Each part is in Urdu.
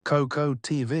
Coco TV.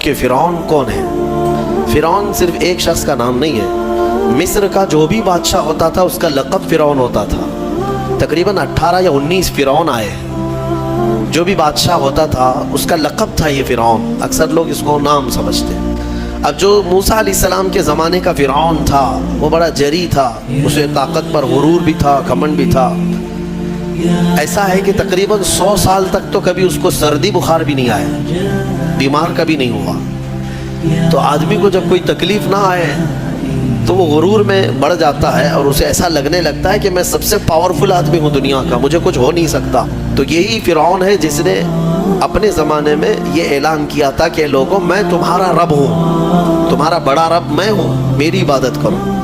کہ فرعون کون ہے؟ فرعون صرف ایک شخص کا نام نہیں ہے. مصر کا جو بھی بادشاہ ہوتا تھا اس کا لقب فرعون ہوتا تھا. تقریباً 18 یا 19 فرعون آئے. جو بھی بادشاہ ہوتا تھا اس کا لقب تھا یہ فرعون. اکثر لوگ اس کو نام سمجھتے ہیں. اب جو موسیٰ علیہ السلام کے زمانے کا فرعون تھا وہ بڑا جری تھا. اسے طاقت پر غرور بھی تھا، گھمنڈ بھی تھا. ایسا ہے کہ تقریباً 100 سال تک تو کبھی اس کو سردی بخار بھی نہیں آیا، بیمار کبھی نہیں ہوا. تو آدمی کو جب کوئی تکلیف نہ آئے تو وہ غرور میں بڑھ جاتا ہے اور اسے ایسا لگنے لگتا ہے کہ میں سب سے پاورفل آدمی ہوں دنیا کا، مجھے کچھ ہو نہیں سکتا. تو یہی فرعون ہے جس نے اپنے زمانے میں یہ اعلان کیا تھا کہ لوگوں میں تمہارا رب ہوں، تمہارا بڑا رب میں ہوں، میری عبادت کرو.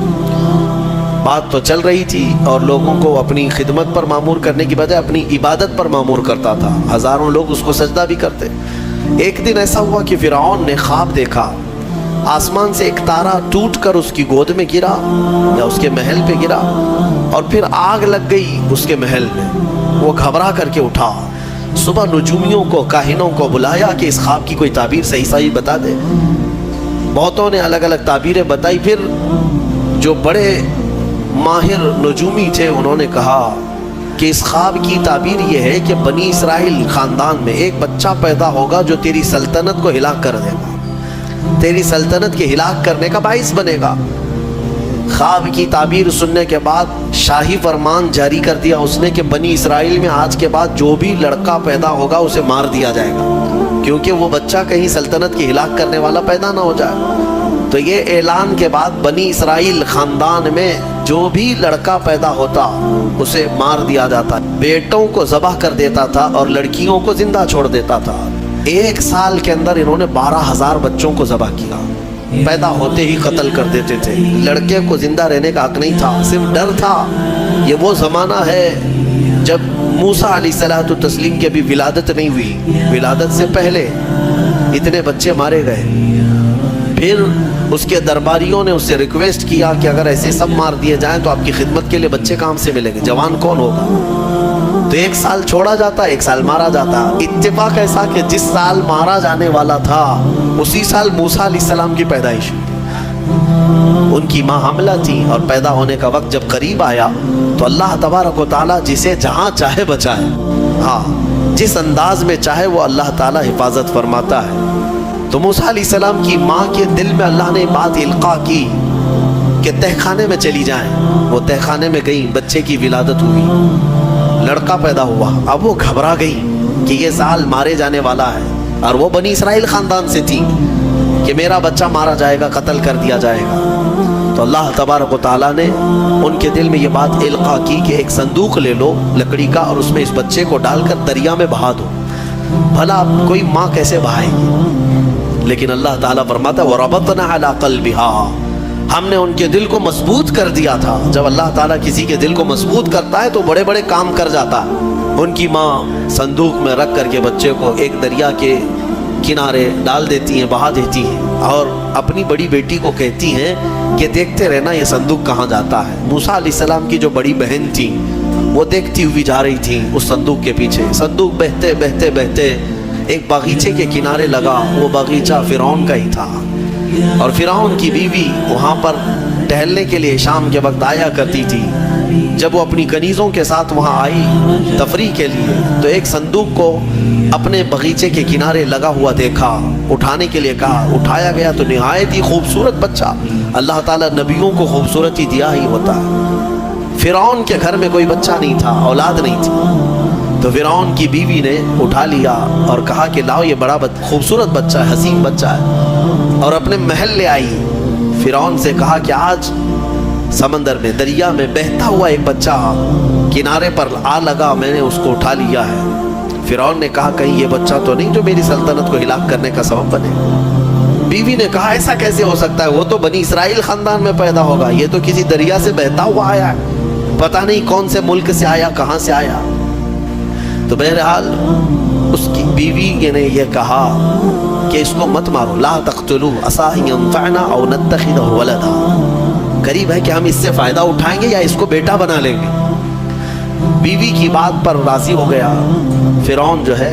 بات تو چل رہی تھی اور لوگوں کو اپنی خدمت پر معمور کرنے کی بجائے اپنی عبادت پر معمور کرتا تھا. ہزاروں لوگ اس کو سجدہ بھی کرتے. ایک دن ایسا ہوا کہ فرعون نے خواب دیکھا، آسمان سے ایک تارا ٹوٹ کر اس کی گود میں گرا یا اس کے محل پہ گرا اور پھر آگ لگ گئی اس کے محل میں. وہ گھبرا کر کے اٹھا. صبح نجومیوں کو، کاہنوں کو بلایا کہ اس خواب کی کوئی تعبیر صحیح بتا دے. بہتوں نے الگ الگ تعبیریں بتائی. پھر جو بڑے ماہر نجومی تھے انہوں نے کہا کہ اس خواب کی تعبیر یہ ہے کہ بنی اسرائیل خاندان میں ایک بچہ پیدا ہوگا جو تیری سلطنت کو ہلاک کر دے گا، تیری سلطنت کے ہلاک کرنے کا باعث بنے گا. خواب کی تعبیر سننے کے بعد شاہی فرمان جاری کر دیا اس نے کہ بنی اسرائیل میں آج کے بعد جو بھی لڑکا پیدا ہوگا اسے مار دیا جائے گا، کیونکہ وہ بچہ کہیں سلطنت کی ہلاک کرنے والا پیدا نہ ہو جائے. تو یہ اعلان کے بعد بنی اسرائیل خاندان میں جو بھی لڑکا پیدا ہوتا اسے مار دیا جاتا. بیٹوں کو ذبح کر دیتا تھا اور لڑکیوں کو زندہ چھوڑ دیتا تھا. 1 سال کے اندر انہوں نے 12,000 بچوں کو ذبح کیا. پیدا ہوتے ہی قتل کر دیتے تھے. لڑکے کو زندہ رہنے کا حق نہیں تھا، صرف ڈر تھا. یہ وہ زمانہ ہے جب موسیٰ علیہ الصلوۃ والتسلیم کی ابھی ولادت نہیں ہوئی. ولادت سے پہلے اتنے بچے مارے گئے. پھر اس کے درباریوں نے اس سے ریکویسٹ کیا کہ اگر ایسے سب مار دیے جائیں تو آپ کی خدمت کے لیے بچے کہاں سے ملیں گے، جوان کون ہوگا. تو 1 سال چھوڑا جاتا، 1 سال مارا جاتا. اتفاق ایسا کہ جس سال مارا جانے والا تھا اسی سال موسیٰ علیہ السلام کی پیدائش ہوئی. ان کی ماں حاملہ تھی اور پیدا ہونے کا وقت جب قریب آیا تو اللہ تبارک و تعالیٰ جسے جہاں چاہے بچائے. ہاں، جس انداز میں چاہے وہ اللہ تعالیٰ حفاظت فرماتا ہے. تو موسیٰ علیہ السلام کی ماں کے دل میں اللہ نے بات القاء کی کہ تہخانے میں چلی جائیں. وہ تہخانے میں گئیں، بچے کی ولادت ہوئی، لڑکا پیدا ہوا. اب وہ گھبرا گئی کہ یہ سال مارے جانے والا ہے اور وہ بنی اسرائیل خاندان سے تھی کہ میرا بچہ مارا جائے گا، قتل کر دیا جائے گا. تو اللہ تبارک و تعالیٰ نے ان کے دل میں یہ بات القاء کی کہ ایک صندوق لے لو لکڑی کا اور اس میں اس بچے کو ڈال کر دریا میں بہا دو. بھلا کوئی ماں کیسے بہائے گی؟ لیکن اللہ تعالیٰ فرماتا ہے وَرَبَطْنَا عَلَىٰ قَلْبِهَا، ہم نے ان کے دل کو مضبوط کر دیا تھا. جب اللہ تعالیٰ کسی کے دل کو مضبوط کرتا ہے تو بڑے بڑے کام کر جاتا ہے. ان کی ماں صندوق میں رکھ کر کے بچے کو ایک دریا کے کنارے ڈال دیتی ہیں، بہا دیتی ہیں اور اپنی بڑی بیٹی کو کہتی ہیں کہ دیکھتے رہنا یہ صندوق کہاں جاتا ہے. موسیٰ علیہ السلام کی جو بڑی بہن تھی وہ دیکھتی ہوئی جا رہی تھی اس صندوق کے پیچھے. صندوق بہتے بہتے بہتے ایک باغیچے کے کنارے لگا. وہ باغیچہ فرعون کا ہی تھا اور فرعون کی بیوی وہاں پر ٹہلنے کے لیے شام کے وقت آیا کرتی تھی. جب وہ اپنی کنیزوں کے ساتھ وہاں آئی تفریح کے لیے تو ایک صندوق کو اپنے باغیچے کے کنارے لگا ہوا دیکھا. اٹھانے کے لیے کہا، اٹھایا گیا تو نہایت ہی خوبصورت بچہ. اللہ تعالیٰ نبیوں کو خوبصورتی دیا ہی ہوتا ہے. فرعون کے گھر میں کوئی بچہ نہیں تھا، اولاد نہیں تھی. تو فرعون کی بیوی نے اٹھا لیا اور کہا کہ لاؤ یہ بڑا خوبصورت بچہ ہے، حسین بچہ ہے، اور اپنے محل لے آئی. فرعون سے کہا کہ آج سمندر میں، دریا میں بہتا ہوا ایک بچہ کنارے پر آ لگا، میں نے اس کو اٹھا لیا ہے. فرعون نے کہا کہیں یہ بچہ تو نہیں جو میری سلطنت کو ہلاک کرنے کا سبب بنے. بیوی نے کہا ایسا کیسے ہو سکتا ہے، وہ تو بنی اسرائیل خاندان میں پیدا ہوگا، یہ تو کسی دریا سے بہتا ہوا آیا ہے، پتہ نہیں کون سے ملک سے آیا، کہاں سے آیا. تو بہرحال اس کی بیوی نے یہ کہا کہ اس کو مت مارو، لا تقتلوه عسى ان ينفعنا او نتخذه ولدا، قریب ہے کہ ہم اس سے فائدہ اٹھائیں گے یا اس کو بیٹا بنا لیں گے. بیوی کی بات پر راضی ہو گیا. فرعون جو ہے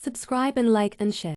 Subscribe and like and share.